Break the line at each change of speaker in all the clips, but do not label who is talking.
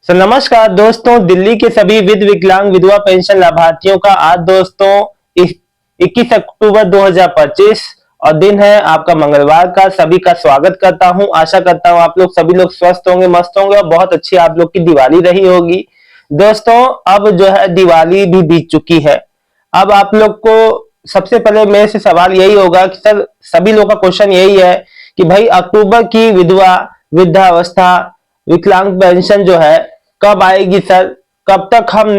नमस्कार दोस्तों, दिल्ली के सभी विकलांग विधवा पेंशन लाभार्थियों का आज दोस्तों 21 अक्टूबर 2025 और दिन है आपका मंगलवार का। सभी का स्वागत करता हूं। आशा करता हूं आप लोग सभी लोग स्वस्थ होंगे, मस्त होंगे और बहुत अच्छी आप लोग की दिवाली रही होगी। दोस्तों अब जो है दिवाली भी बीत चुकी है। अब आप लोग को सबसे पहले मेरे से सवाल यही होगा कि सर, सभी लोग का क्वेश्चन यही है कि भाई अक्टूबर की विधवा वृद्धावस्था विकलांग पेंशन जो है कब आएगी सर? कब तक हम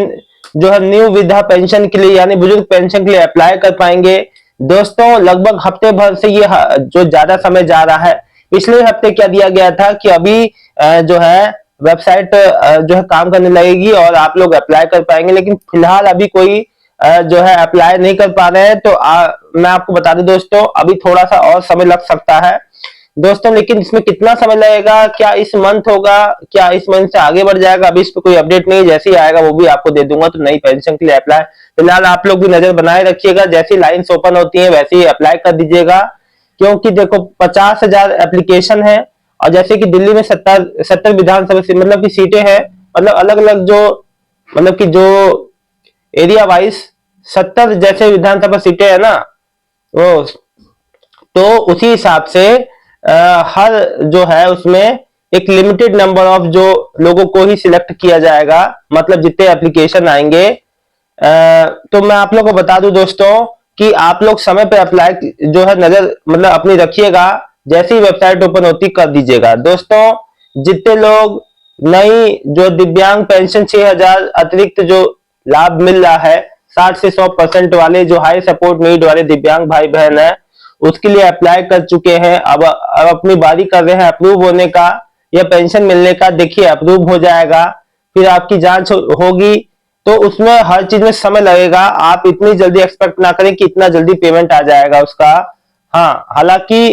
जो है न्यू वृद्धा पेंशन के लिए यानी बुजुर्ग पेंशन के लिए अप्लाई कर पाएंगे? दोस्तों लगभग हफ्ते भर से ये जो ज्यादा समय जा रहा है। पिछले हफ्ते क्या दिया गया था कि अभी जो है वेबसाइट जो है काम करने लगेगी और आप लोग अप्लाई कर पाएंगे, लेकिन फिलहाल अभी कोई जो है अप्लाई नहीं कर पा रहे हैं। तो मैं आपको बता दूं दोस्तों, अभी थोड़ा सा और समय लग सकता है दोस्तों, लेकिन इसमें कितना समय लगेगा, क्या इस मंथ होगा, क्या इस मंथ से आगे बढ़ जाएगा, अभी इस पर कोई अपडेट नहीं। जैसे ही आएगा वो भी आपको दे दूंगा। तो नई पेंशन के लिए अप्लाई फिलहाल आप लोग भी नजर बनाए रखिएगा, जैसी लाइन्स ओपन होती है वैसे ही अप्लाई कर दीजिएगा, क्योंकि देखो 50,000 एप्लीकेशन है और जैसे कि दिल्ली में 70 विधानसभा से मतलब की सीटें हैं, मतलब अलग अलग जो मतलब की जो एरिया वाइज 70 जैसे विधानसभा सीटें है ना, वो तो उसी हिसाब से हर जो है उसमें एक लिमिटेड नंबर ऑफ जो लोगों को ही सिलेक्ट किया जाएगा, मतलब जितने एप्लीकेशन आएंगे। तो मैं आप लोगों को बता दूं दोस्तों कि आप लोग समय पे अप्लाई जो है नजर मतलब अपनी रखिएगा, जैसी वेबसाइट ओपन होती कर दीजिएगा। दोस्तों जितने लोग नई जो दिव्यांग पेंशन 6,000 अतिरिक्त जो लाभ मिल रहा है 60 से 100% वाले जो हाई सपोर्ट नीड वाले दिव्यांग भाई बहन है, उसके लिए अप्लाई कर चुके हैं। अब अपनी बारी कर रहे हैं अप्रूव होने का या पेंशन मिलने का। देखिए अप्रूव हो जाएगा, फिर आपकी जांच होगी, तो उसमें हर चीज में समय लगेगा। आप इतनी जल्दी एक्सपेक्ट ना करें कि इतना जल्दी पेमेंट आ जाएगा उसका। हाँ, हालांकि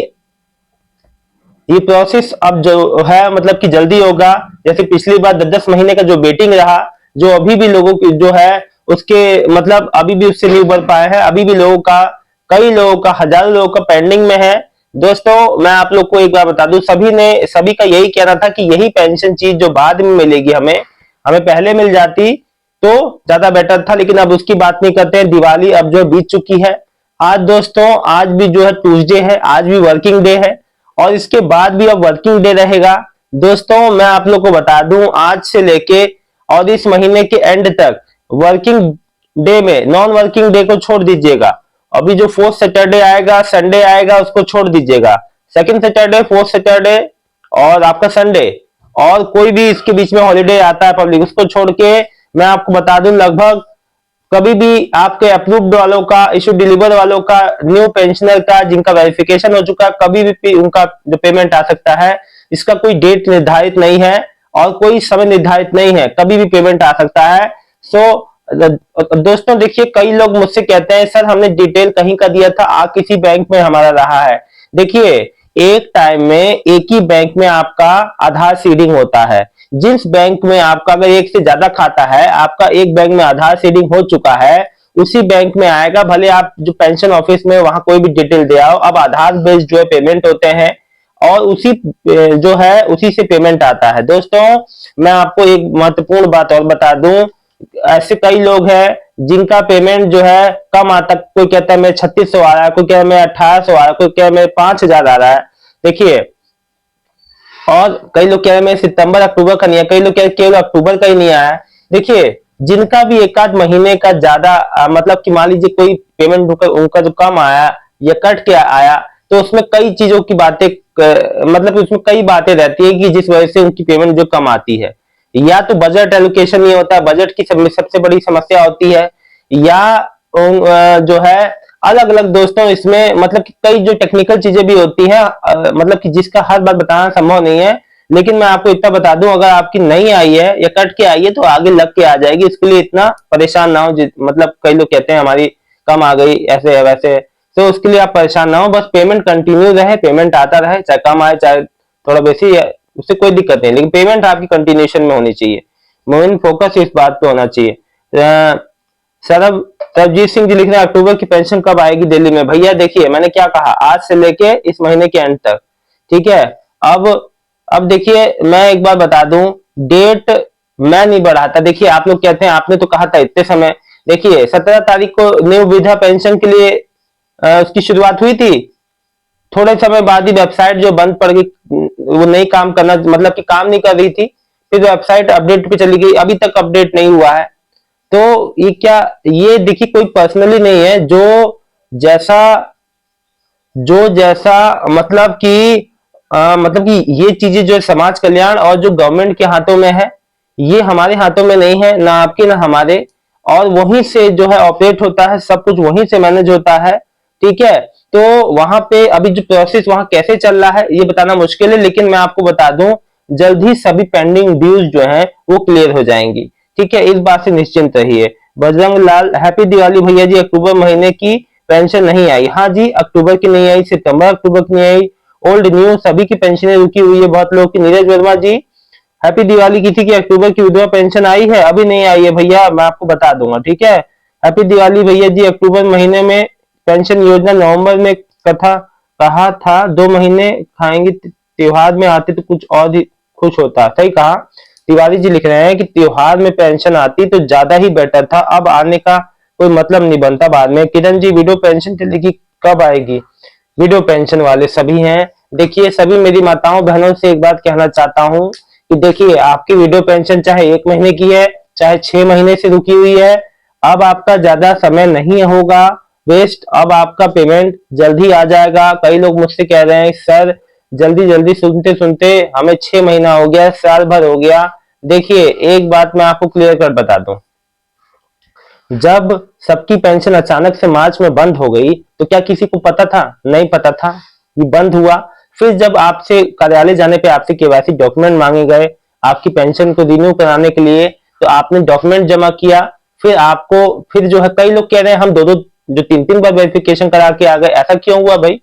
ये प्रोसेस अब जो है मतलब कि जल्दी होगा। जैसे पिछली बार 10-10 महीने का जो वेटिंग रहा, जो अभी भी लोगों की जो है उसके मतलब अभी भी उससे नहीं उबर पाए हैं। अभी भी लोगों का, कई लोगों का, हजारों लोगों का पेंडिंग में है। दोस्तों मैं आप लोग को एक बार बता दूं, सभी का यही कहना था कि यही पेंशन चीज जो बाद में मिलेगी हमें हमें पहले मिल जाती तो ज्यादा बेटर था, लेकिन अब उसकी बात नहीं करते हैं। दिवाली अब जो बीत चुकी है। आज दोस्तों, आज भी जो है ट्यूसडे है, आज भी वर्किंग डे है और इसके बाद भी अब वर्किंग डे रहेगा। दोस्तों मैं आप लोग को बता दूं, आज से लेके और इस महीने के एंड तक वर्किंग डे में नॉन वर्किंग डे को छोड़ दीजिएगा। अभी जो फोर्थ सैटरडे आएगा, संडे आएगा, उसको छोड़ दीजिएगा। सेकंड सैटरडे, फोर्थ सैटरडे और आपका संडे और कोई भी इसके बीच में हॉलीडे आता है पब्लिक, उसको छोड़ के मैं आपको बता दूं लगभग कभी भी आपके अप्रूव्ड वालों का, इशू डिलीवर वालों का, न्यू पेंशनर का जिनका वेरिफिकेशन हो चुका है, कभी भी उनका जो पेमेंट आ सकता है। इसका कोई डेट निर्धारित नहीं है और कोई समय निर्धारित नहीं है, कभी भी पेमेंट आ सकता है। सो दोस्तों देखिए, कई लोग मुझसे कहते हैं सर हमने डिटेल कहीं का दिया था, आ किसी बैंक में हमारा रहा है। देखिए एक टाइम में एक ही बैंक में आपका आधार सीडिंग होता है। जिस बैंक में आपका अगर एक से ज्यादा खाता है, आपका एक बैंक में आधार सीडिंग हो चुका है, उसी बैंक में आएगा। भले आप जो पेंशन ऑफिस में वहां कोई भी डिटेल दे आओ, अब आधार बेस्ड जो है पेमेंट होते हैं और उसी जो है उसी से पेमेंट आता है। दोस्तों मैं आपको एक महत्वपूर्ण बात और बता दूं, ऐसे कई लोग हैं जिनका पेमेंट जो है कम आता, कोई कहता है मैं 3600 आ रहा है, कोई कहता है मैं 1800 आ रहा है, कोई कहता है मैं 5000 आ रहा है। देखिए, और कई लोग कह रहे हैं मैं सितंबर अक्टूबर का नहीं है, कई लोग कह रहे केवल अक्टूबर का ही नहीं आया है। देखिए जिनका भी एक आध महीने का ज्यादा मतलब कि मान लीजिए कोई पेमेंट उनका जो कम आया या कट के आया, तो उसमें कई चीजों की बातें मतलब उसमें कई बातें रहती है कि जिस वजह से उनकी पेमेंट जो कम आती है। या तो बजट एलोकेशन नहीं होता है, बजट की सबसे बड़ी समस्या होती है, या जो है अलग अलग दोस्तों इसमें मतलब कि कई जो टेक्निकल चीजें भी होती हैं, मतलब कि जिसका हर बार बताना संभव नहीं है। लेकिन मैं आपको इतना बता दूं, अगर आपकी नहीं आई है या कट के आई है तो आगे लग के आ जाएगी। इसके लिए इतना परेशान ना हो। मतलब कई लोग कहते हैं हमारी कम आ गई, ऐसे है वैसे, तो उसके लिए आप परेशान ना हो। बस पेमेंट कंटिन्यू रहे, पेमेंट आता रहे, चाहे कम आए चाहे थोड़ा बेसी, उससे कोई दिक्कत नहीं, लेकिन पेमेंट आपकी कंटिन्यूशन में होनी चाहिए। मेन फोकस इस बात पे होना चाहिए। सरबजीत सिंह जी लिख रहे हैं अक्टूबर की पेंशन कब आएगी दिल्ली में? भैया देखिए मैंने क्या कहा, आज से लेके इस महीने के एंड तक, ठीक है। अब देखिए मैं एक बार बता दूं, डेट मैं नहीं बढ़ाता। देखिए आप लोग कहते हैं आपने तो कहा था इतने समय, देखिए 17 तारीख को न्यू वृद्धा पेंशन के लिए उसकी शुरुआत हुई थी। थोड़े समय बाद ही वेबसाइट जो बंद पड़ गई, वो नहीं काम करना, मतलब कि काम नहीं कर रही थी, फिर वेबसाइट अपडेट पे चली गई, अभी तक अपडेट नहीं हुआ है। तो ये क्या, ये देखिए कोई पर्सनली नहीं है, जैसा जो जैसा मतलब कि मतलब कि ये चीजें जो है समाज कल्याण और जो गवर्नमेंट के हाथों में है, ये हमारे हाथों में नहीं है, ना आपके ना हमारे। और वहीं से जो है ऑपरेट होता है, सब कुछ वहीं से मैनेज होता है, ठीक है। तो वहां पे अभी जो प्रोसेस वहां कैसे चल रहा है ये बताना मुश्किल है, लेकिन मैं आपको बता दूं जल्द ही सभी पेंडिंग ड्यूज जो है वो क्लियर हो जाएंगी, ठीक है, इस बात से निश्चिंत रहिए। बजरंग लाल हैप्पी दिवाली भैया जी, अक्टूबर महीने की पेंशन नहीं आई। हाँ जी, अक्टूबर की नहीं आई, सितंबर अक्टूबर की नहीं आई, ओल्ड न्यू सभी की पेंशनें रुकी हुई है बहुत लोगों की। नीरज वर्मा जी हैप्पी दिवाली की थी कि अक्टूबर की विधवा पेंशन आई है, अभी नहीं आई है भैया, मैं आपको बता दूंगा, ठीक है। हैप्पी दिवाली भैया जी, अक्टूबर महीने में पेंशन योजना, नवंबर में कथा कहा था 2 महीने खाएंगे, त्योहार में आते तो कुछ और ही खुश होता। सही कहा, तिवारी जी लिख रहे हैं कि त्योहार में पेंशन आती तो ज्यादा ही बेटर था, अब आने का कोई मतलब नहीं बनता बाद में। किरण जी विडो पेंशन के लिए कब आएगी? विडो पेंशन वाले सभी हैं, देखिए सभी मेरी माताओं बहनों से एक बात कहना चाहता हूं कि देखिए आपकी विडो पेंशन चाहे 1 महीने की है, चाहे 6 महीने से रुकी हुई है, अब आपका ज्यादा समय नहीं होगा वेस्ट, अब आपका पेमेंट जल्द ही आ जाएगा। कई लोग मुझसे कह रहे हैं सर जल्दी जल्दी, सुनते सुनते हमें 6 महीना हो गया, साल भर हो गया। देखिए एक बात मैं आपको क्लियर कर बता दूं, जब सबकी पेंशन अचानक से मार्च में बंद हो गई तो क्या किसी को पता था? नहीं पता था, ये बंद हुआ। फिर जब आपसे कार्यालय जाने पे आपसे केवाईसी डॉक्यूमेंट मांगे गए आपकी पेंशन को रिन्यू कराने के लिए, तो आपने डॉक्यूमेंट जमा किया, फिर आपको फिर जो है कई लोग कह रहे हैं हम दो दो जो तीन तीन बार वेरिफिकेशन करा के आ गए, ऐसा क्यों हुआ भाई?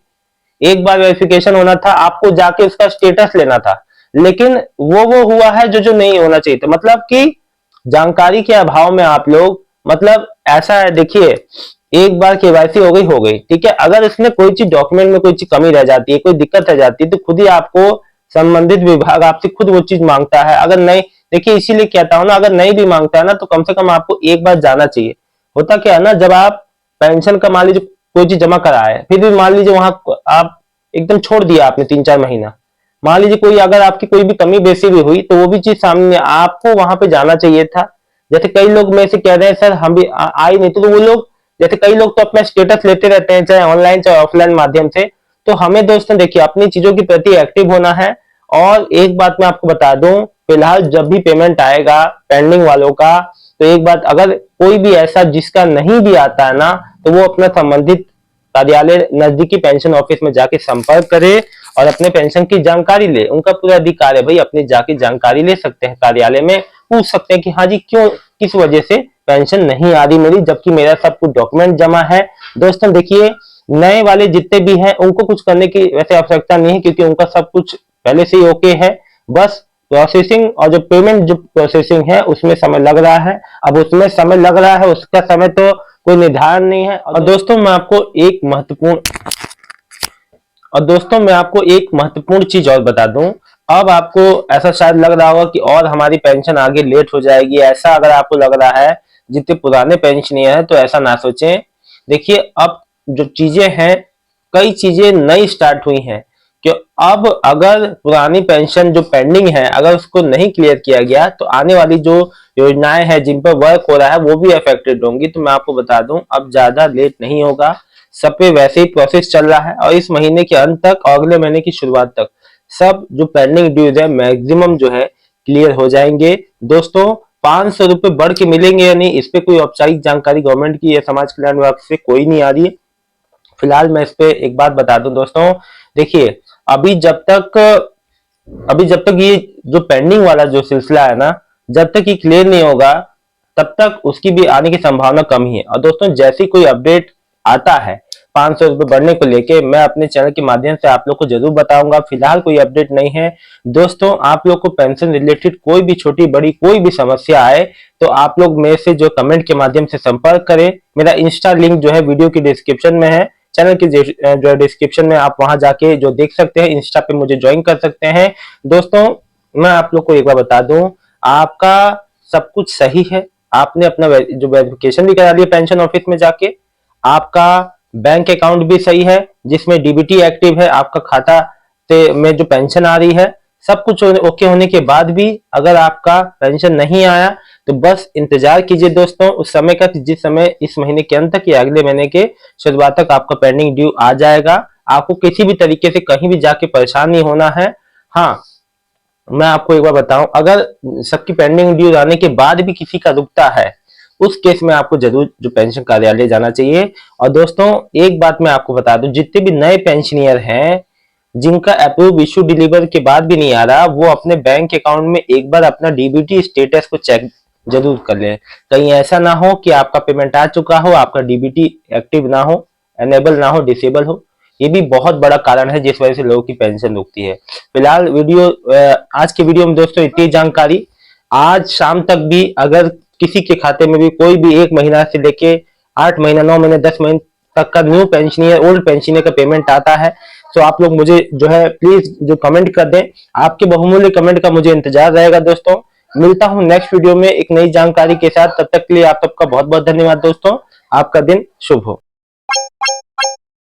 एक बार वेरिफिकेशन होना था, आपको जाके उसका स्टेटस लेना था, लेकिन वो हुआ है जो जो नहीं होना चाहिए था, मतलब कि जानकारी के अभाव में आप लोग, मतलब ऐसा है देखिए, एक बार केवाईसी हो गई, ठीक है, अगर इसमें कोई चीज डॉक्यूमेंट में कोई चीज कमी रह जाती है, कोई दिक्कत रह जाती है, तो खुद ही आपको संबंधित विभाग आपसे खुद वो चीज मांगता है। अगर नहीं, देखिए इसीलिए कहता हूं ना, अगर नहीं भी मांगता है ना तो कम से कम आपको एक बार जाना चाहिए। होता क्या है ना, जब आप पेंशन का मान लीजिए कोई चीज जमा कराए, फिर भी मान लीजिए वहां आप एकदम छोड़ दिया आपने 3-4 महीना, मान लीजिए कोई अगर आपकी कोई भी कमी बेसी भी हुई तो वो भी चीज सामने आपको वहां पे जाना चाहिए था। जैसे कई लोग में से कह रहे हैं सर हम भी आए नहीं, तो वो लोग, जैसे कई लोग तो अपना स्टेटस लेते रहते हैं चाहे ऑनलाइन चाहे ऑफलाइन माध्यम से। तो हमें दोस्तों देखिए अपनी चीजों के प्रति एक्टिव होना है। और एक बात मैं आपको बता दूं, फिलहाल जब भी पेमेंट आएगा पेंडिंग वालों का, तो एक बात, अगर कोई भी ऐसा जिसका नहीं भी आता है ना, तो वो अपना संबंधित कार्यालय नजदीकी पेंशन ऑफिस में जाके संपर्क करे और अपने पेंशन की जानकारी ले। उनका पूरा अधिकार है भाई, अपनी जाके जानकारी ले सकते हैं, कार्यालय में पूछ सकते हैं कि हाँ जी क्यों, किस वजह से पेंशन नहीं आ रही मेरी, जबकि मेरा सब कुछ डॉक्यूमेंट जमा है। दोस्तों देखिए नए वाले जितने भी हैं उनको कुछ करने की वैसे आवश्यकता नहीं है, क्योंकि उनका सब कुछ पहले से ही ओके है। बस प्रोसेसिंग और जो पेमेंट जो प्रोसेसिंग है उसमें समय लग रहा है। अब उसमें समय लग रहा है, उसका समय तो कोई निर्धारण नहीं है। और दोस्तों मैं आपको एक महत्वपूर्ण चीज और बता दूं, अब आपको ऐसा शायद लग रहा होगा कि और हमारी पेंशन आगे लेट हो जाएगी, ऐसा अगर आपको लग रहा है जितने पुराने पेंशनियर हैं तो ऐसा ना सोचें। देखिए अब जो चीजें हैं, कई चीजें नई स्टार्ट हुई हैं कि अब अगर पुरानी पेंशन जो पेंडिंग है अगर उसको नहीं क्लियर किया गया तो आने वाली जो योजनाएं हैं जिन पर वर्क हो रहा है वो भी अफेक्टेड होंगी। तो मैं आपको बता दूं अब ज्यादा लेट नहीं होगा, सब पे वैसे ही प्रोसेस चल रहा है और इस महीने के अंत तक और अगले महीने की शुरुआत तक सब जो पेंडिंग ड्यूज है मैक्सिमम जो है क्लियर हो जाएंगे। दोस्तों 500 रुपए बढ़ के मिलेंगे या नहीं, इस पे कोई औपचारिक जानकारी गवर्नमेंट की या समाज कल्याण विभाग से कोई नहीं आ रही है। फिलहाल मैं इस पे एक बात बता दूं दोस्तों, देखिए अभी जब तक ये जो पेंडिंग वाला जो सिलसिला है ना, जब तक ये क्लियर नहीं होगा तब तक उसकी भी आने की संभावना कम ही है। और दोस्तों जैसे कोई अपडेट आता है 500 रुपए बढ़ने को लेके, मैं अपने चैनल के माध्यम से आप लोग को जरूर बताऊंगा। फिलहाल कोई अपडेट नहीं है दोस्तों। आप लोग को पेंशन रिलेटेड कोई भी छोटी बड़ी कोई भी समस्या आए तो आप लोग मेरे से जो कमेंट के माध्यम से संपर्क करें। मेरा इंस्टा लिंक जो है वीडियो की डिस्क्रिप्शन में है, चैनल की जो डिस्क्रिप्शन में आप वहां जाके जो देख सकते हैं, इंस्टा पे मुझे ज्वाइन कर सकते हैं। दोस्तों मैं आप लोग को एक बार बता दूं, आपका सब कुछ सही है। आपने अपना जो वेरिफिकेशन भी करा लिया पेंशन ऑफिस में जाके, आपका बैंक अकाउंट भी सही है जिसमें डीबीटी एक्टिव है, आपका खाता से में जो पेंशन आ रही है, सब कुछ ओके होने के बाद भी अगर आपका पेंशन नहीं आया तो बस इंतजार कीजिए दोस्तों उस समय का, जिस समय इस महीने के अंत तक या अगले महीने के शुरुआत तक आपका पेंडिंग ड्यू आ जाएगा। आपको किसी भी तरीके से कहीं भी जाके परेशान नहीं होना है। हाँ, मैं आपको एक बार बताऊं, अगर सबकी पेंडिंग ड्यू आने के बाद भी किसी का रुकता है, उस केस में आपको जरूर जो पेंशन कार्यालय जाना चाहिए। और दोस्तों एक बात मैं आपको बता दूं, जितने भी नए पेंशनियर हैं जिनका अप्रूव इशू डिलीवर के बाद भी नहीं आ रहा, वो अपने बैंक अकाउंट में एक बार अपना डीबीटी स्टेटस को चेक जरूर कर लें। कहीं ऐसा ना हो कि आपका पेमेंट आ चुका हो, आपका डीबीटी एक्टिव ना हो, एनेबल ना हो, डिसेबल हो। ये भी बहुत बड़ा कारण है जिस वजह से लोगों की पेंशन रुकती है। फिलहाल आज के वीडियो में दोस्तों इतनी जानकारी। आज शाम तक भी अगर किसी के खाते में भी कोई भी 1 महीना से लेके 8 महीना, 9 महीने, 10 महीने तक का न्यू पेंशनियर, ओल्ड पेंशनियर का पेमेंट आता है, तो आप लोग मुझे जो है प्लीज जो कमेंट कर दें। आपके बहुमूल्य कमेंट का मुझे इंतजार रहेगा दोस्तों। मिलता हूं नेक्स्ट वीडियो में एक नई जानकारी के साथ। तब तक के लिए आप सबका बहुत बहुत धन्यवाद दोस्तों। आपका दिन शुभ हो।